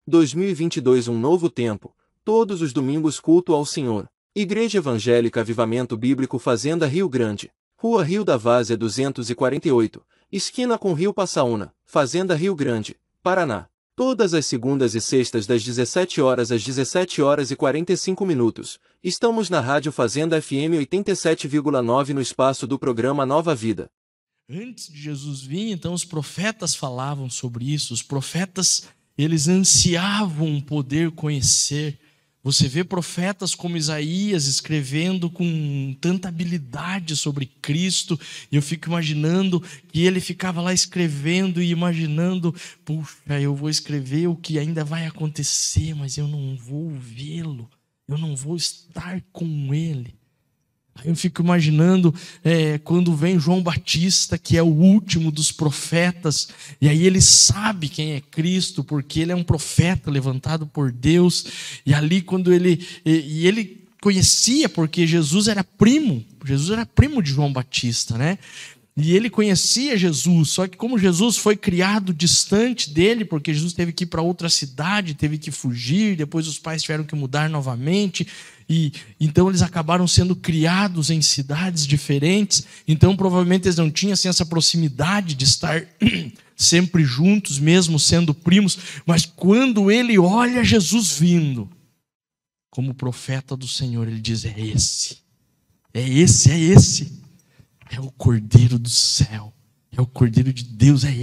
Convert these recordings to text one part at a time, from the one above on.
2022 um novo tempo, todos os domingos culto ao Senhor. Igreja Evangélica Avivamento Bíblico Fazenda Rio Grande, Rua Rio da Várzea 248, esquina com Rio Passaúna, Fazenda Rio Grande, Paraná. Todas as segundas e sextas das 17 horas às 17 horas e 45 minutos. Estamos na Rádio Fazenda FM 87,9 no espaço do programa Nova Vida. Antes de Jesus vir, então os profetas falavam sobre isso. Os profetas, eles ansiavam poder conhecer. Você vê profetas como Isaías escrevendo com tanta habilidade sobre Cristo, e eu fico imaginando que ele ficava lá escrevendo e imaginando, puxa, eu vou escrever o que ainda vai acontecer, mas eu não vou vê-lo, eu não vou estar com ele. Aí eu fico imaginando quando vem João Batista, que é o último dos profetas, e aí ele sabe quem é Cristo, porque ele é um profeta levantado por Deus, e ali quando ele conhecia, porque Jesus era primo de João Batista, né? E ele conhecia Jesus, só que como Jesus foi criado distante dele, porque Jesus teve que ir para outra cidade, teve que fugir, depois os pais tiveram que mudar novamente, e então eles acabaram sendo criados em cidades diferentes, então provavelmente eles não tinham assim, essa proximidade de estar sempre juntos, mesmo sendo primos, mas quando ele olha Jesus vindo, como profeta do Senhor, ele diz, é esse, é o Cordeiro do céu, é o Cordeiro de Deus, é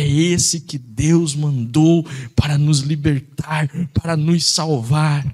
esse que Deus mandou para nos libertar, para nos salvar.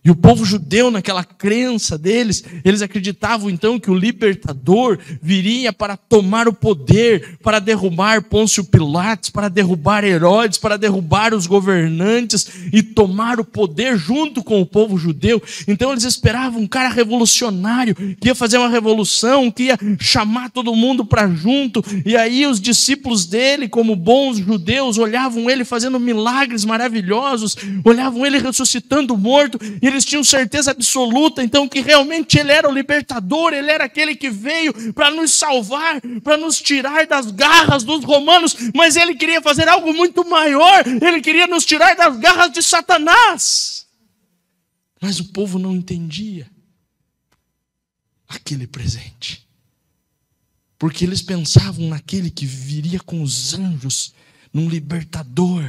E o povo judeu, naquela crença deles, eles acreditavam então que o libertador viria para tomar o poder, para derrubar Pôncio Pilatos, para derrubar Herodes, para derrubar os governantes e tomar o poder junto com o povo judeu. Então eles esperavam um cara revolucionário, que ia fazer uma revolução, que ia chamar todo mundo para junto. E aí os discípulos dele, como bons judeus, olhavam ele fazendo milagres maravilhosos, olhavam ele ressuscitando o morto, e eles tinham certeza absoluta, então, que realmente ele era o libertador, ele era aquele que veio para nos salvar, para nos tirar das garras dos romanos, mas ele queria fazer algo muito maior, ele queria nos tirar das garras de Satanás. Mas o povo não entendia aquele presente, porque eles pensavam naquele que viria com os anjos, num libertador,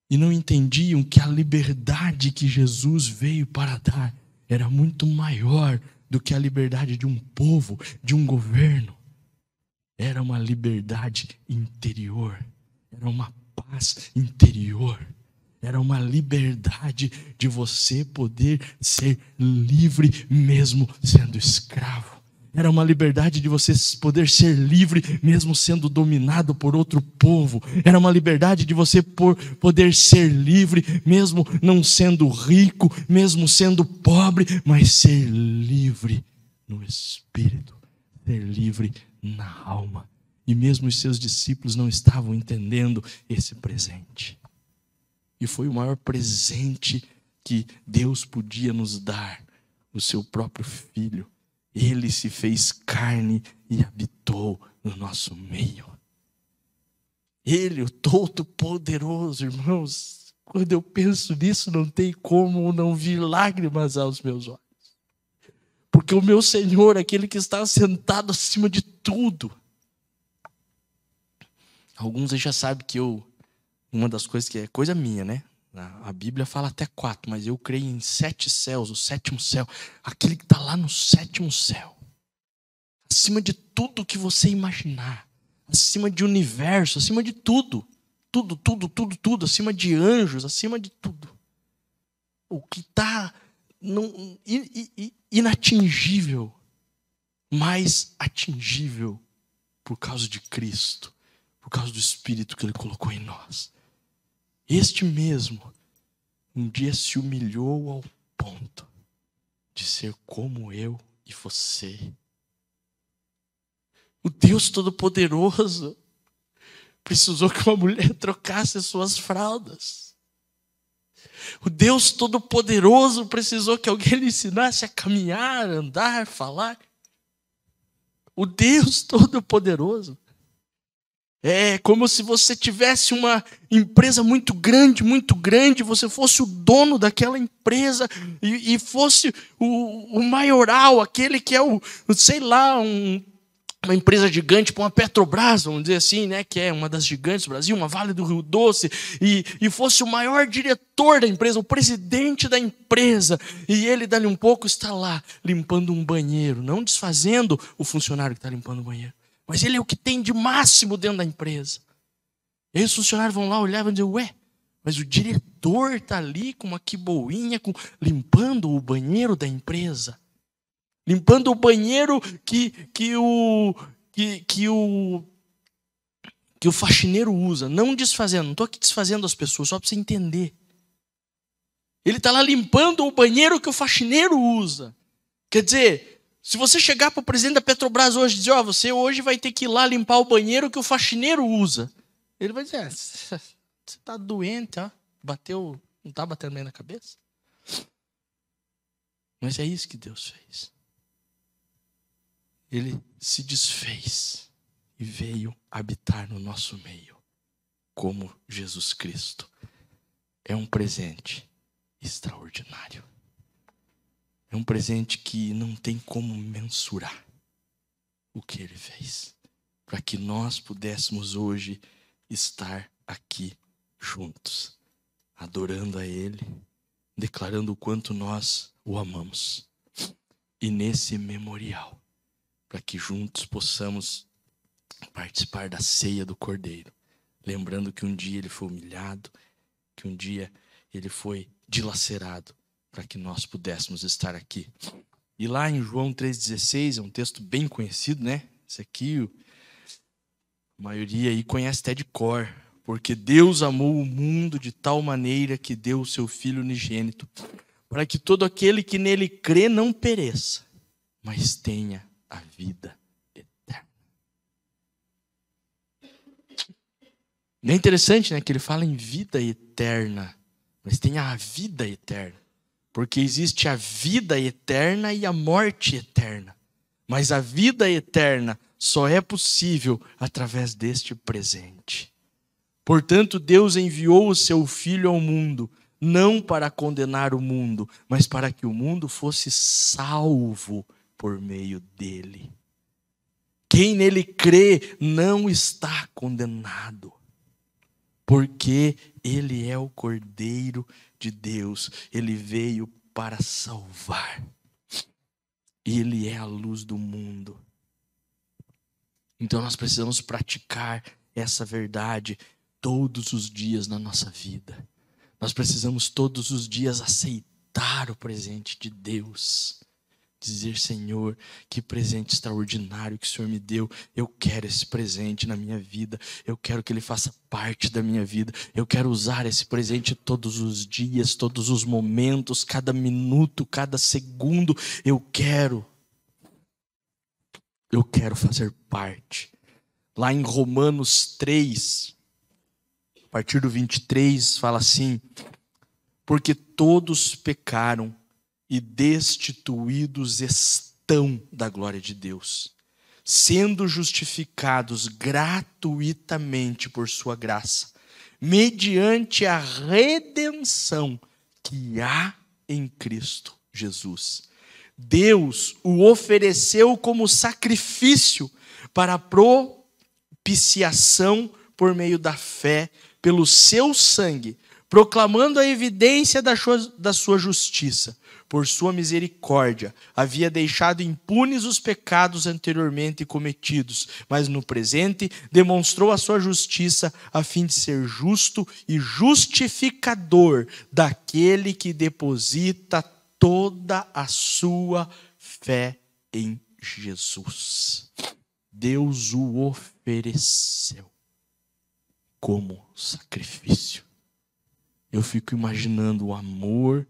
e não entendiam que a liberdade que Jesus veio para dar era muito maior do que a liberdade de um povo, de um governo. Era uma liberdade interior, era uma paz interior, era uma liberdade de você poder ser livre mesmo sendo escravo. Era uma liberdade de você poder ser livre mesmo sendo dominado por outro povo. Era uma liberdade de você poder ser livre mesmo não sendo rico, mesmo sendo pobre, mas ser livre no espírito, ser livre na alma. E mesmo os seus discípulos não estavam entendendo esse presente. E foi o maior presente que Deus podia nos dar, o seu próprio Filho. Ele se fez carne e habitou no nosso meio. Ele, o Todo-Poderoso, irmãos, quando eu penso nisso, não tem como não vir lágrimas aos meus olhos. Porque o meu Senhor, aquele que está sentado acima de tudo. Alguns já sabem que uma das coisas que é coisa minha, né? A Bíblia fala até 4, mas eu creio em 7 céus, o 7º céu. Aquele que está lá no 7º céu. Acima de tudo que você imaginar. Acima de universo, acima de tudo. Tudo. Acima de anjos, acima de tudo. O que está inatingível, mas atingível por causa de Cristo. Por causa do Espírito que Ele colocou em nós. Este mesmo, um dia se humilhou ao ponto de ser como eu e você. O Deus Todo-Poderoso precisou que uma mulher trocasse suas fraldas. O Deus Todo-Poderoso precisou que alguém lhe ensinasse a caminhar, andar, falar. O Deus Todo-Poderoso É como se você tivesse uma empresa muito grande, você fosse o dono daquela empresa e fosse o maioral, aquele que é sei lá, uma empresa gigante, tipo uma Petrobras, vamos dizer assim, né, que é uma das gigantes do Brasil, uma Vale do Rio Doce, e fosse o maior diretor da empresa, o presidente da empresa, e ele, dali um pouco, está lá limpando um banheiro, não desfazendo o funcionário que está limpando o banheiro, mas ele é o que tem de máximo dentro da empresa. E aí os funcionários vão lá olhar e vão dizer, ué, mas o diretor está ali com uma quiboinha, limpando o banheiro da empresa. Limpando o banheiro que o faxineiro usa. Não desfazendo, não estou aqui desfazendo as pessoas, só para você entender. Ele está lá limpando o banheiro que o faxineiro usa. Quer dizer, se você chegar para o presidente da Petrobras hoje e dizer, você hoje vai ter que ir lá limpar o banheiro que o faxineiro usa. Ele vai dizer, você está doente, ó? Bateu, não está batendo bem na cabeça? Mas é isso que Deus fez. Ele se desfez e veio habitar no nosso meio, como Jesus Cristo. É um presente extraordinário. É um presente que não tem como mensurar o que Ele fez, para que nós pudéssemos hoje estar aqui juntos, adorando a Ele, declarando o quanto nós o amamos. E nesse memorial, para que juntos possamos participar da ceia do Cordeiro, lembrando que um dia Ele foi humilhado, que um dia Ele foi dilacerado, para que nós pudéssemos estar aqui. E lá em João 3,16, é um texto bem conhecido, né? Esse aqui, a maioria aí conhece até de cor. Porque Deus amou o mundo de tal maneira que deu o seu Filho unigênito, para que todo aquele que nele crê não pereça, mas tenha a vida eterna. É interessante, né, que ele fala em vida eterna, mas tem a vida eterna, porque existe a vida eterna e a morte eterna, mas a vida eterna só é possível através deste presente. Portanto, Deus enviou o seu Filho ao mundo, não para condenar o mundo, mas para que o mundo fosse salvo por meio dele. Quem nele crê não está condenado, porque ele é o Cordeiro de Deus. Ele veio para salvar. Ele é a luz do mundo. Então nós precisamos praticar essa verdade todos os dias na nossa vida. Nós precisamos todos os dias aceitar o presente de Deus. Dizer, Senhor, que presente extraordinário que o Senhor me deu. Eu quero esse presente na minha vida. Eu quero que ele faça parte da minha vida. Eu quero usar esse presente todos os dias, todos os momentos, cada minuto, cada segundo. Eu quero fazer parte. Lá em Romanos 3, a partir do 23, fala assim: porque todos pecaram e destituídos estão da glória de Deus, sendo justificados gratuitamente por sua graça, mediante a redenção que há em Cristo Jesus. Deus o ofereceu como sacrifício para a propiciação por meio da fé, pelo seu sangue, proclamando a evidência da sua justiça. Por sua misericórdia, havia deixado impunes os pecados anteriormente cometidos, mas no presente demonstrou a sua justiça, a fim de ser justo e justificador daquele que deposita toda a sua fé em Jesus. Deus o ofereceu como sacrifício. Eu fico imaginando o amor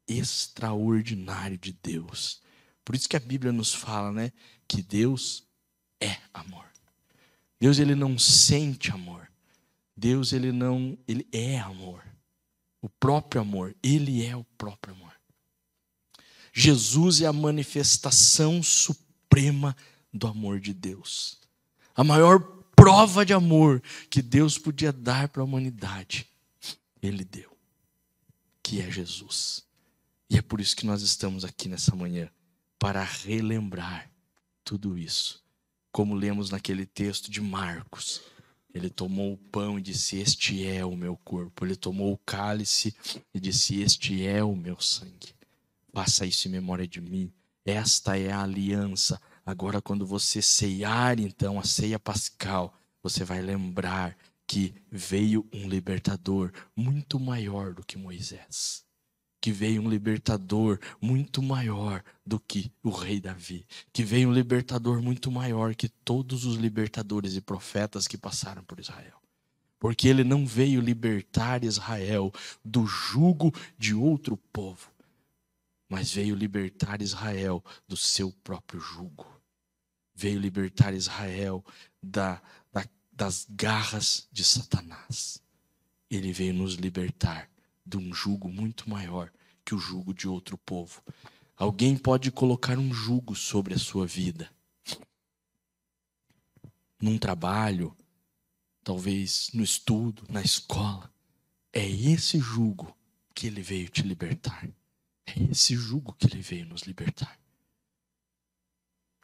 extraordinário de Deus. Por isso que a Bíblia nos fala, né, que Deus é amor. Deus, ele não sente amor. Deus, ele é amor. O próprio amor, ele é o próprio amor. Jesus é a manifestação suprema do amor de Deus. A maior prova de amor que Deus podia dar para a humanidade, Ele deu, que é Jesus. E é por isso que nós estamos aqui nessa manhã, para relembrar tudo isso. Como lemos naquele texto de Marcos, ele tomou o pão e disse: este é o meu corpo. Ele tomou o cálice e disse: este é o meu sangue. Faça isso em memória de mim. Esta é a aliança. Agora, quando você ceiar, então, a ceia pascal, você vai lembrar que veio um libertador muito maior do que Moisés. Que veio um libertador muito maior do que o rei Davi. Que veio um libertador muito maior que todos os libertadores e profetas que passaram por Israel. Porque ele não veio libertar Israel do jugo de outro povo, mas veio libertar Israel do seu próprio jugo. Veio libertar Israel das garras de Satanás. Ele veio nos libertar de um jugo muito maior que o jugo de outro povo. Alguém pode colocar um jugo sobre a sua vida. Num trabalho, talvez no estudo, na escola. É esse jugo que ele veio te libertar. É esse jugo que ele veio nos libertar.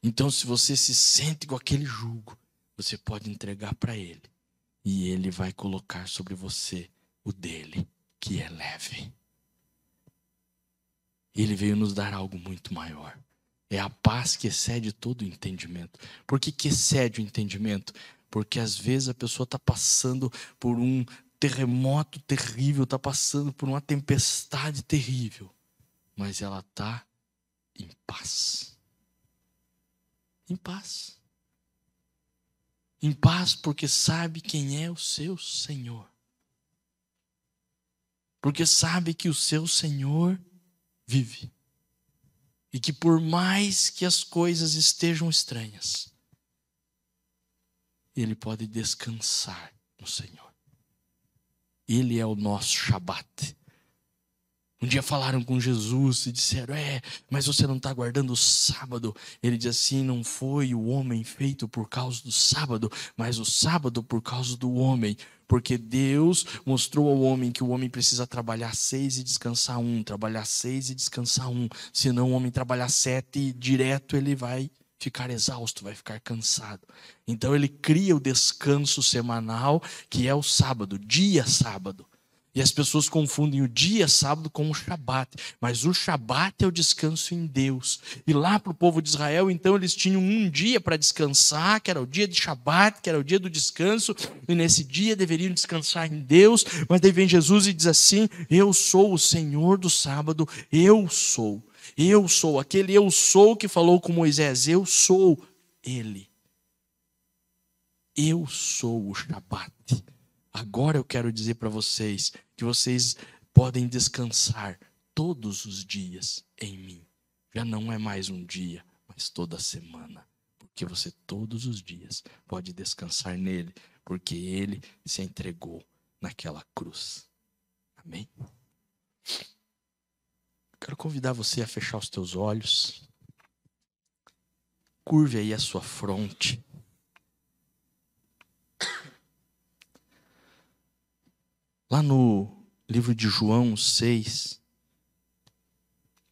Então, se você se sente com aquele jugo, você pode entregar para ele. E ele vai colocar sobre você o dele, que é leve. Ele veio nos dar algo muito maior. É a paz que excede todo o entendimento. Por que excede o entendimento? Porque às vezes a pessoa está passando por um terremoto terrível, está passando por uma tempestade terrível. Mas ela está em paz. Em paz. Em paz porque sabe quem é o seu Senhor. Porque sabe que o seu Senhor vive. E que por mais que as coisas estejam estranhas, ele pode descansar no Senhor. Ele é o nosso Shabat. Um dia falaram com Jesus e disseram: mas você não está guardando o sábado. Ele diz assim: não foi o homem feito por causa do sábado, mas o sábado por causa do homem. Porque Deus mostrou ao homem que o homem precisa trabalhar 6 e descansar 1. Trabalhar 6 e descansar 1. Senão o homem trabalhar 7 e direto ele vai ficar exausto, vai ficar cansado. Então ele cria o descanso semanal, que é o sábado, dia sábado. E as pessoas confundem o dia sábado com o Shabat. Mas o Shabat é o descanso em Deus. E lá para o povo de Israel, então, eles tinham um dia para descansar, que era o dia de Shabat, que era o dia do descanso. E nesse dia deveriam descansar em Deus. Mas daí vem Jesus e diz assim: eu sou o Senhor do sábado, eu sou. Eu sou, aquele eu sou que falou com Moisés, eu sou ele. Eu sou o Shabat. Agora eu quero dizer para vocês que vocês podem descansar todos os dias em mim. Já não é mais um dia, mas toda semana. Porque você todos os dias pode descansar nele, porque ele se entregou naquela cruz. Amém? Quero convidar você a fechar os teus olhos. Curve aí a sua fronte. Lá no livro de João 6,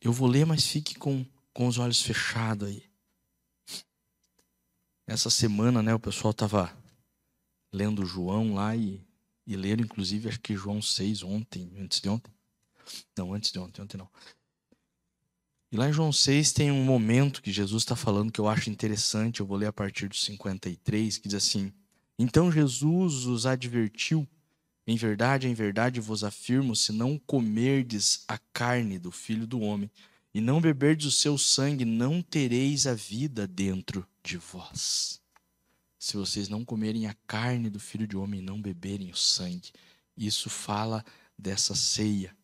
eu vou ler, mas fique com os olhos fechados aí. Essa semana, o pessoal estava lendo João lá e leram, inclusive, acho que João 6 ontem, antes de ontem. Não, antes de ontem não. E lá em João 6 tem um momento que Jesus está falando que eu acho interessante, eu vou ler a partir do 53, que diz assim: então Jesus os advertiu: em verdade vos afirmo, se não comerdes a carne do Filho do Homem e não beberdes o seu sangue, não tereis a vida dentro de vós. Se vocês não comerem a carne do Filho do Homem e não beberem o sangue. Isso fala dessa ceia.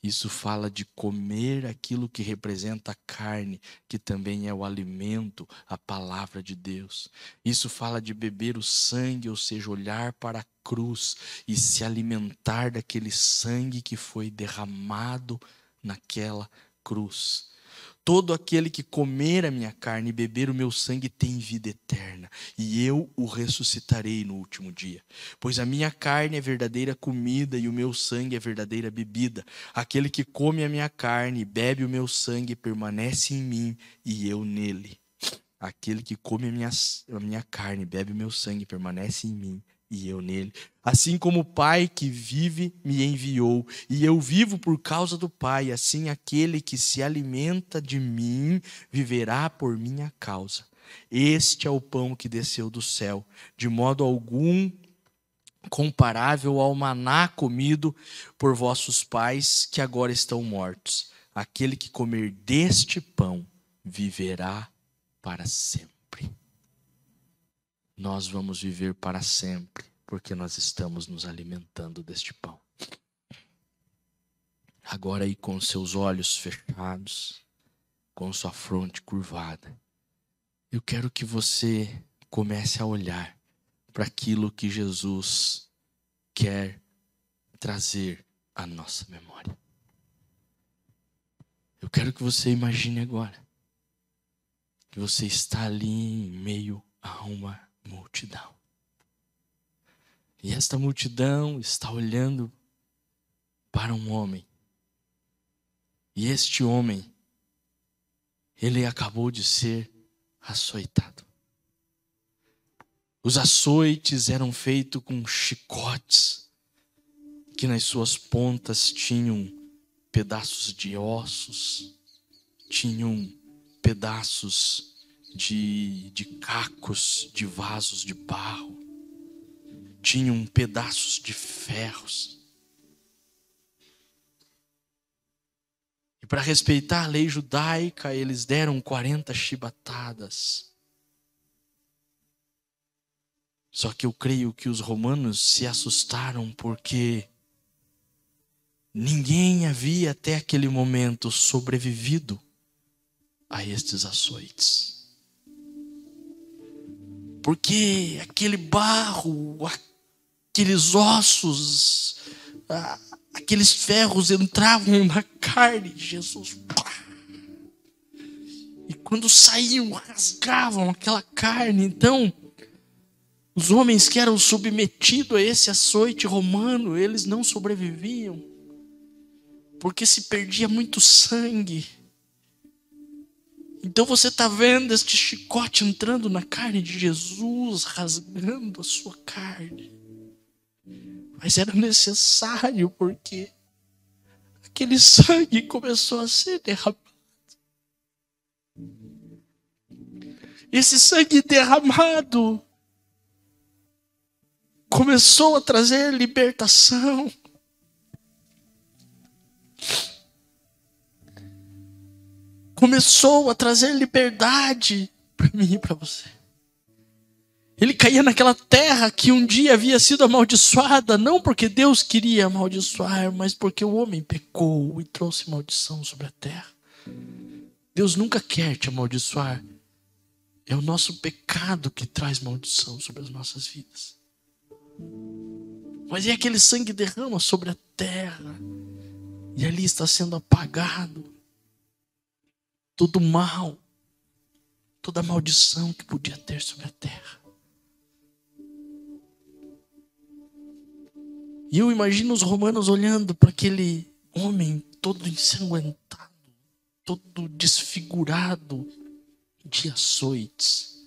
Isso fala de comer aquilo que representa a carne, que também é o alimento, a palavra de Deus. Isso fala de beber o sangue, ou seja, olhar para a cruz e se alimentar daquele sangue que foi derramado naquela cruz. Todo aquele que comer a minha carne e beber o meu sangue tem vida eterna, e eu o ressuscitarei no último dia. Pois a minha carne é verdadeira comida e o meu sangue é verdadeira bebida. Aquele que come a minha carne e bebe o meu sangue permanece em mim e eu nele. Aquele que come a minha carne e bebe o meu sangue permanece em mim e eu nele. Assim como o Pai que vive me enviou, e eu vivo por causa do Pai, assim aquele que se alimenta de mim viverá por minha causa. Este é o pão que desceu do céu, de modo algum comparável ao maná comido por vossos pais que agora estão mortos. Aquele que comer deste pão viverá para sempre. Nós vamos viver para sempre, porque nós estamos nos alimentando deste pão. Agora aí com seus olhos fechados, com sua fronte curvada, eu quero que você comece a olhar para aquilo que Jesus quer trazer à nossa memória. Eu quero que você imagine agora que você está ali em meio a uma multidão. E esta multidão está olhando para um homem. E este homem, ele acabou de ser açoitado. Os açoites eram feitos com chicotes, que nas suas pontas tinham pedaços de ossos, tinham pedaços de cacos, de vasos de barro, tinham pedaços de ferros. E para respeitar a lei judaica, eles deram 40 chibatadas. Só que eu creio que os romanos se assustaram porque ninguém havia até aquele momento sobrevivido a estes açoites. Porque aquele barro, aqueles ossos, aqueles ferros entravam na carne de Jesus. E quando saíam, rasgavam aquela carne. Então, os homens que eram submetidos a esse açoite romano, eles não sobreviviam. Porque se perdia muito sangue. Então você está vendo este chicote entrando na carne de Jesus, rasgando a sua carne. Mas era necessário porque aquele sangue começou a ser derramado. Esse sangue derramado começou a trazer libertação. Começou a trazer liberdade para mim e para você. Ele caía naquela terra que um dia havia sido amaldiçoada, não porque Deus queria amaldiçoar, mas porque o homem pecou e trouxe maldição sobre a terra. Deus nunca quer te amaldiçoar. É o nosso pecado que traz maldição sobre as nossas vidas. Mas é aquele sangue derrama sobre a terra e ali está sendo apagado todo mal, toda maldição que podia ter sobre a terra. E eu imagino os romanos olhando para aquele homem todo ensanguentado, todo desfigurado de açoites.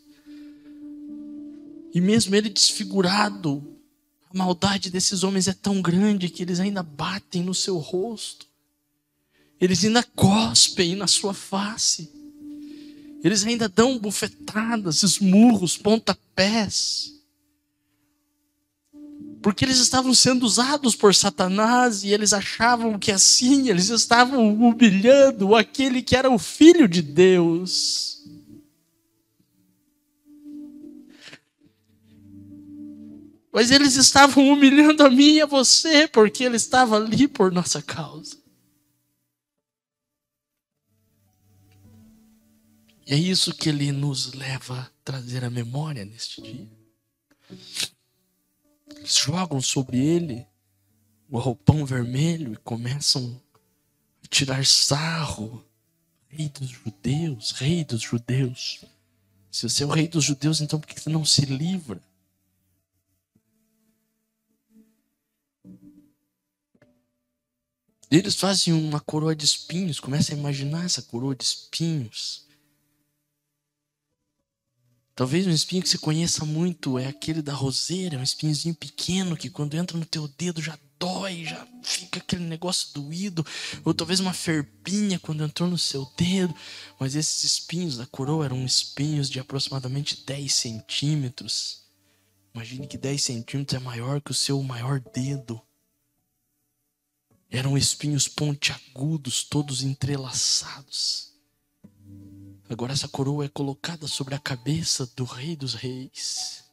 E mesmo ele desfigurado, a maldade desses homens é tão grande que eles ainda batem no seu rosto. Eles ainda cospem na sua face. Eles ainda dão bufetadas, esmurros, pontapés. Porque eles estavam sendo usados por Satanás e eles achavam que assim eles estavam humilhando aquele que era o Filho de Deus. Mas eles estavam humilhando a mim e a você porque ele estava ali por nossa causa. E é isso que ele nos leva a trazer à memória neste dia. Eles jogam sobre ele o roupão vermelho e começam a tirar sarro, Rei dos judeus, rei dos judeus. Se você é o rei dos judeus, então por que você não se livra? Eles fazem uma coroa de espinhos, começa a imaginar essa coroa de espinhos. Talvez um espinho que você conheça muito é aquele da roseira, um espinhozinho pequeno que quando entra no teu dedo já dói, já fica aquele negócio doído. Ou talvez uma ferpinha quando entrou no seu dedo. Mas esses espinhos da coroa eram espinhos de aproximadamente 10 centímetros. Imagine que 10 centímetros é maior que o seu maior dedo. Eram espinhos pontiagudos, todos entrelaçados. Agora essa coroa é colocada sobre a cabeça do Rei dos Reis.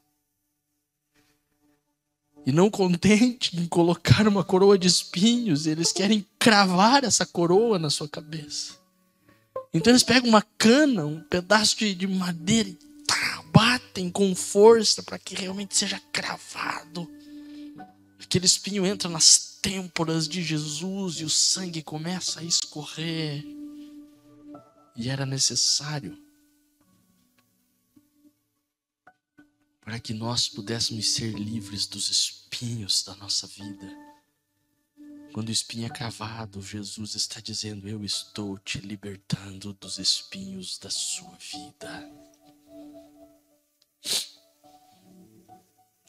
E não contente em colocar uma coroa de espinhos, eles querem cravar essa coroa na sua cabeça. Então eles pegam uma cana, um pedaço de madeira e batem com força para que realmente seja cravado. Aquele espinho entra nas têmporas de Jesus e o sangue começa a escorrer. E era necessário para que nós pudéssemos ser livres dos espinhos da nossa vida. Quando o espinho é cravado, Jesus está dizendo: eu estou te libertando dos espinhos da sua vida.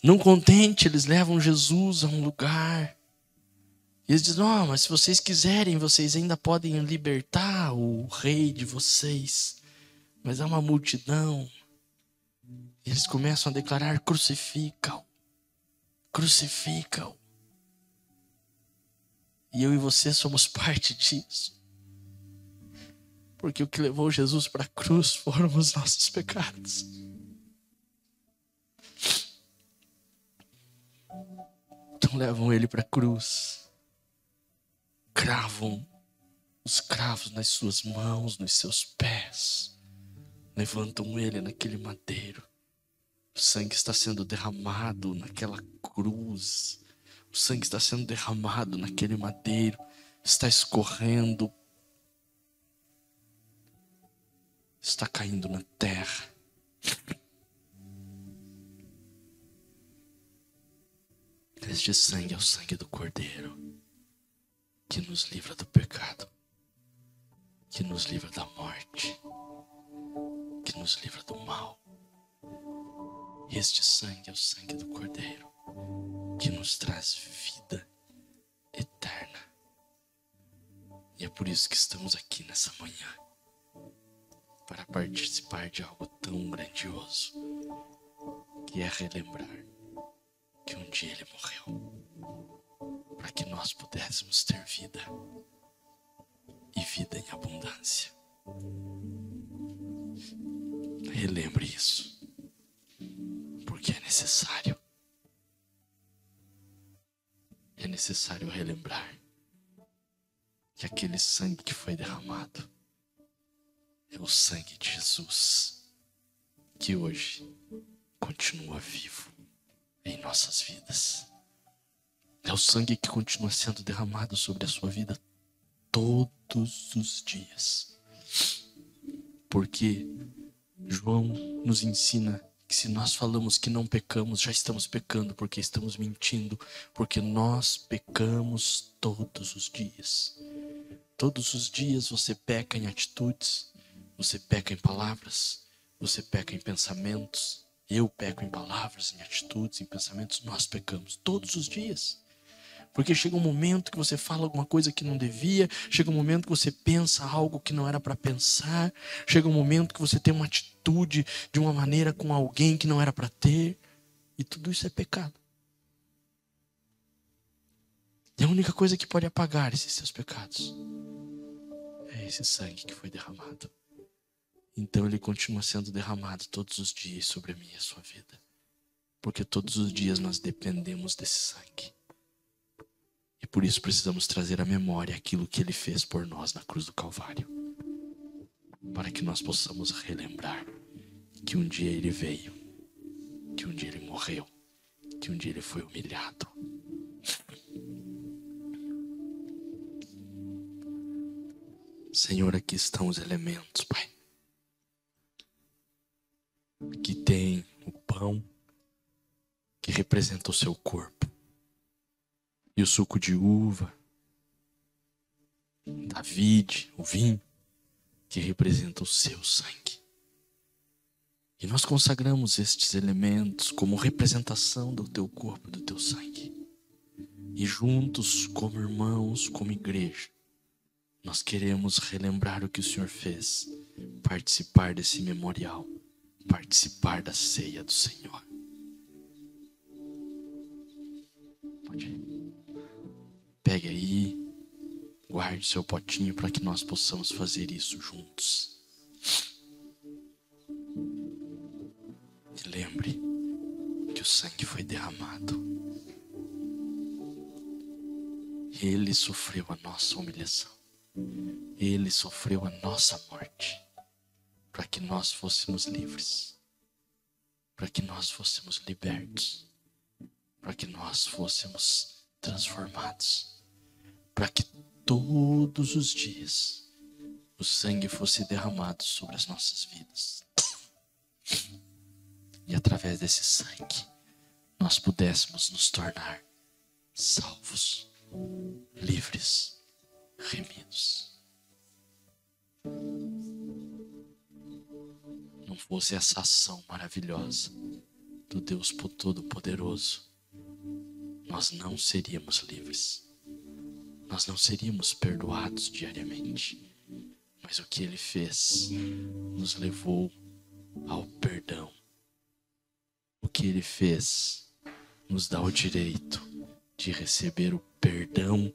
Não contente, eles levam Jesus a um lugar. E eles dizem: não, mas se vocês quiserem, vocês ainda podem libertar o rei de vocês. Mas há uma multidão. E eles começam a declarar: crucifica-o, crucifica-o. E eu e você somos parte disso. Porque o que levou Jesus para a cruz foram os nossos pecados. Então levam ele para a cruz. Cravam os cravos nas suas mãos, nos seus pés. Levantam ele naquele madeiro. O sangue está sendo derramado naquela cruz. O sangue está sendo derramado naquele madeiro. Está escorrendo. Está caindo na terra. Este sangue é o sangue do Cordeiro, que nos livra do pecado, que nos livra da morte, que nos livra do mal. Este sangue é o sangue do Cordeiro, que nos traz vida eterna. E é por isso que estamos aqui nessa manhã, para participar de algo tão grandioso, que é relembrar que um dia ele morreu, para que nós pudéssemos ter vida, e vida em abundância. Relembre isso, porque é necessário. É necessário relembrar que aquele sangue que foi derramado é o sangue de Jesus, que hoje continua vivo em nossas vidas. É o sangue que continua sendo derramado sobre a sua vida todos os dias. Porque João nos ensina que se nós falamos que não pecamos, já estamos pecando, porque estamos mentindo, porque nós pecamos todos os dias. Todos os dias você peca em atitudes, você peca em palavras, você peca em pensamentos. Eu peco em palavras, em atitudes, em pensamentos. Nós pecamos todos os dias. Porque chega um momento que você fala alguma coisa que não devia. Chega um momento que você pensa algo que não era para pensar. Chega um momento que você tem uma atitude de uma maneira com alguém que não era para ter. E tudo isso é pecado. E a única coisa que pode apagar esses seus pecados é esse sangue que foi derramado. Então ele continua sendo derramado todos os dias sobre a minha e a sua vida. Porque todos os dias nós dependemos desse sangue. E por isso precisamos trazer à memória aquilo que ele fez por nós na cruz do Calvário. Para que nós possamos relembrar que um dia ele veio, que um dia ele morreu, que um dia ele foi humilhado. Senhor, aqui estão os elementos, Pai. Aqui tem o pão, que representa o seu corpo, e o suco de uva, da vide, o vinho, que representa o seu sangue. E nós consagramos estes elementos como representação do teu corpo e do teu sangue. E juntos, como irmãos, como igreja, nós queremos relembrar o que o Senhor fez, participar desse memorial, participar da ceia do Senhor. Pode ir. Pegue aí, guarde seu potinho para que nós possamos fazer isso juntos. E lembre que o sangue foi derramado. Ele sofreu a nossa humilhação. Ele sofreu a nossa morte. Para que nós fôssemos livres. Para que nós fôssemos libertos. Para que nós fôssemos transformados. Para que todos os dias o sangue fosse derramado sobre as nossas vidas. E através desse sangue nós pudéssemos nos tornar salvos, livres, remidos. Não fosse essa ação maravilhosa do Deus Todo-Poderoso, nós não seríamos livres. Nós não seríamos perdoados diariamente. Mas o que Ele fez nos levou ao perdão. O que Ele fez nos dá o direito de receber o perdão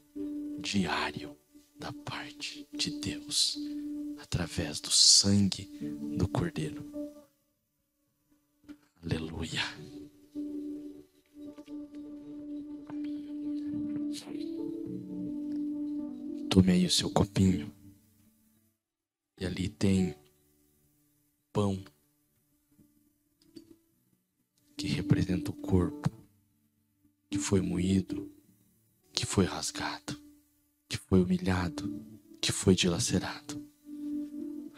diário da parte de Deus, através do sangue do Cordeiro. Aleluia. Tome aí o seu copinho. E ali tem pão, que representa o corpo, que foi moído, que foi rasgado, que foi humilhado, que foi dilacerado.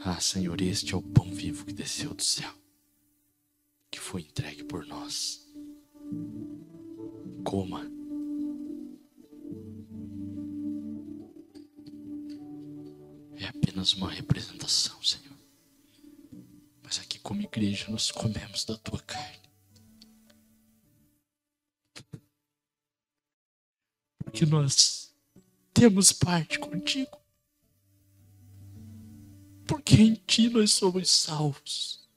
Ah, Senhor, este é o pão vivo que desceu do céu, que foi entregue por nós. Coma. É apenas uma representação, Senhor. Mas aqui como igreja nós comemos da tua carne. Porque nós temos parte contigo. Porque em ti nós somos salvos.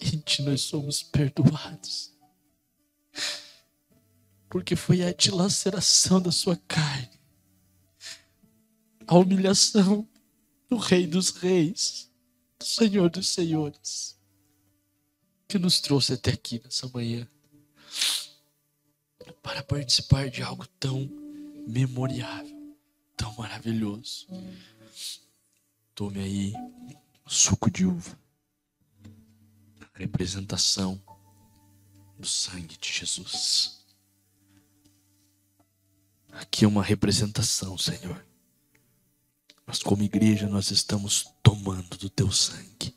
Em ti nós somos perdoados. Porque foi a dilaceração da sua carne, a humilhação do Rei dos Reis, do Senhor dos Senhores, que nos trouxe até aqui nessa manhã, para participar de algo tão memorável, tão maravilhoso. Tome aí suco de uva, representação do sangue de Jesus. Aqui é uma representação, Senhor. Mas como igreja nós estamos tomando do teu sangue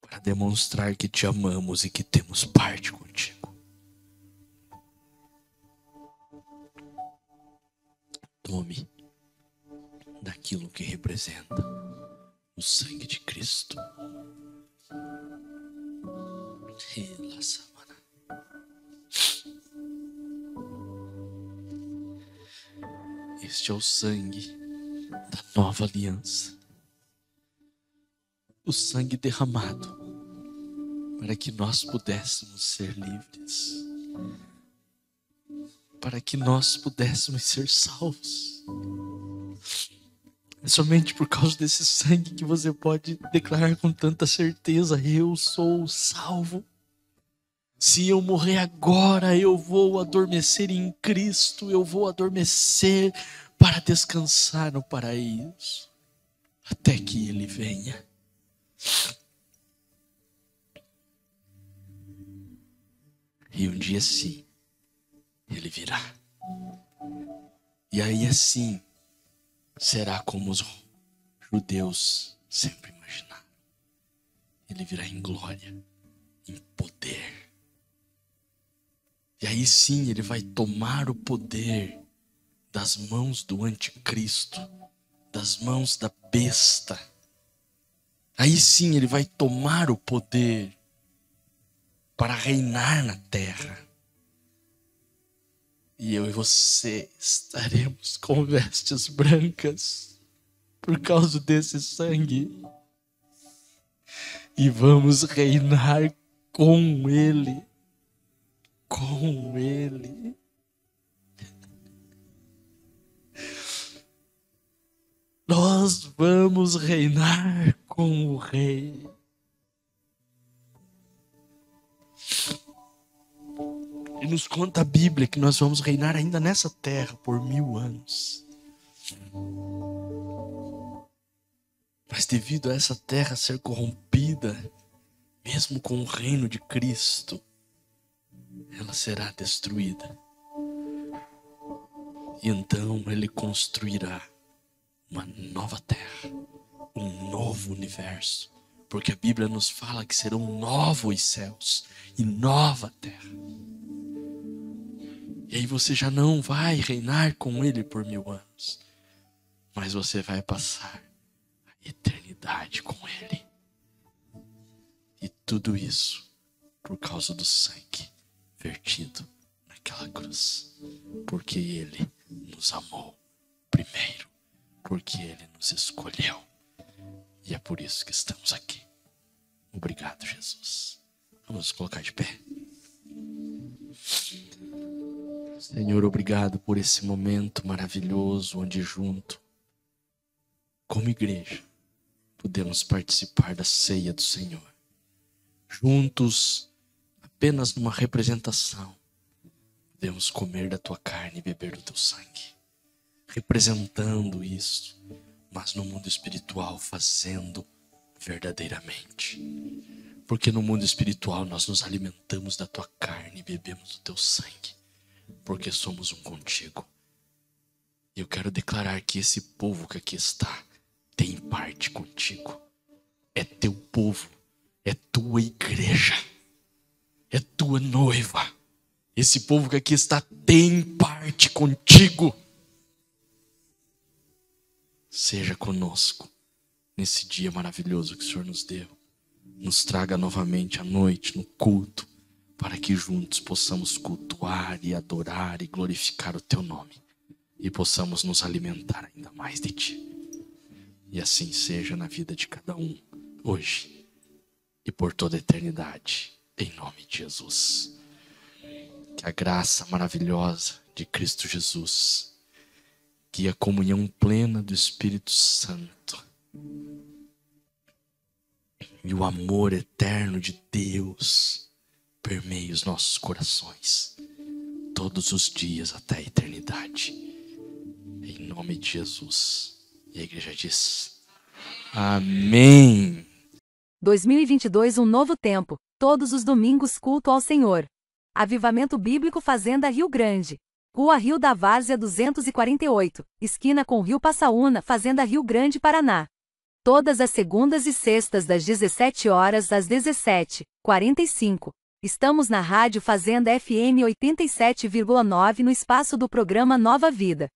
para demonstrar que te amamos e que temos parte contigo. Tome daquilo que representa o sangue de Cristo. Este é o sangue da nova aliança. O sangue derramado para que nós pudéssemos ser livres, para que nós pudéssemos ser salvos. É somente por causa desse sangue que você pode declarar com tanta certeza: eu sou salvo. Se eu morrer agora, eu vou adormecer em Cristo, eu vou adormecer para descansar no paraíso, até que Ele venha. E um dia sim, Ele virá. E aí assim, será como os judeus sempre imaginaram. Ele virá em glória, em poder. E aí sim ele vai tomar o poder das mãos do anticristo, das mãos da besta. Aí sim ele vai tomar o poder para reinar na terra. E eu e você estaremos com vestes brancas por causa desse sangue. E vamos reinar com Ele. Com Ele. Nós vamos reinar com o Rei. E nos conta a Bíblia que nós vamos reinar ainda nessa terra por 1000 anos. Mas devido a essa terra ser corrompida, mesmo com o reino de Cristo, ela será destruída. E então Ele construirá uma nova terra, um novo universo. Porque a Bíblia nos fala que serão novos céus e nova terra. E aí você já não vai reinar com Ele por 1000 anos, mas você vai passar a eternidade com Ele. E tudo isso por causa do sangue vertido naquela cruz. Porque Ele nos amou primeiro, porque Ele nos escolheu. E é por isso que estamos aqui. Obrigado, Jesus. Vamos nos colocar de pé. Senhor, obrigado por esse momento maravilhoso onde junto, como igreja, podemos participar da ceia do Senhor. Juntos, apenas numa representação, podemos comer da tua carne e beber do teu sangue. Representando isso, mas no mundo espiritual fazendo verdadeiramente. Porque no mundo espiritual nós nos alimentamos da tua carne e bebemos do teu sangue. Porque somos um contigo. E eu quero declarar que esse povo que aqui está tem parte contigo. É teu povo, é tua igreja, é tua noiva. Esse povo que aqui está tem parte contigo. Seja conosco nesse dia maravilhoso que o Senhor nos deu. Nos traga novamente à noite no culto, para que juntos possamos cultuar e adorar e glorificar o teu nome. E possamos nos alimentar ainda mais de ti. E assim seja na vida de cada um, hoje e por toda a eternidade, em nome de Jesus. Que a graça maravilhosa de Cristo Jesus, que a comunhão plena do Espírito Santo e o amor eterno de Deus permeie os nossos corações todos os dias até a eternidade. Em nome de Jesus. E a igreja diz: Amém. 2022, um novo tempo. Todos os domingos, culto ao Senhor. Avivamento Bíblico Fazenda Rio Grande. Rua Rio da Várzea 248, esquina com Rio Passaúna, Fazenda Rio Grande, Paraná. Todas as segundas e sextas das 17 horas às 17h45. Estamos na Rádio Fazenda FM 87,9 no espaço do programa Nova Vida.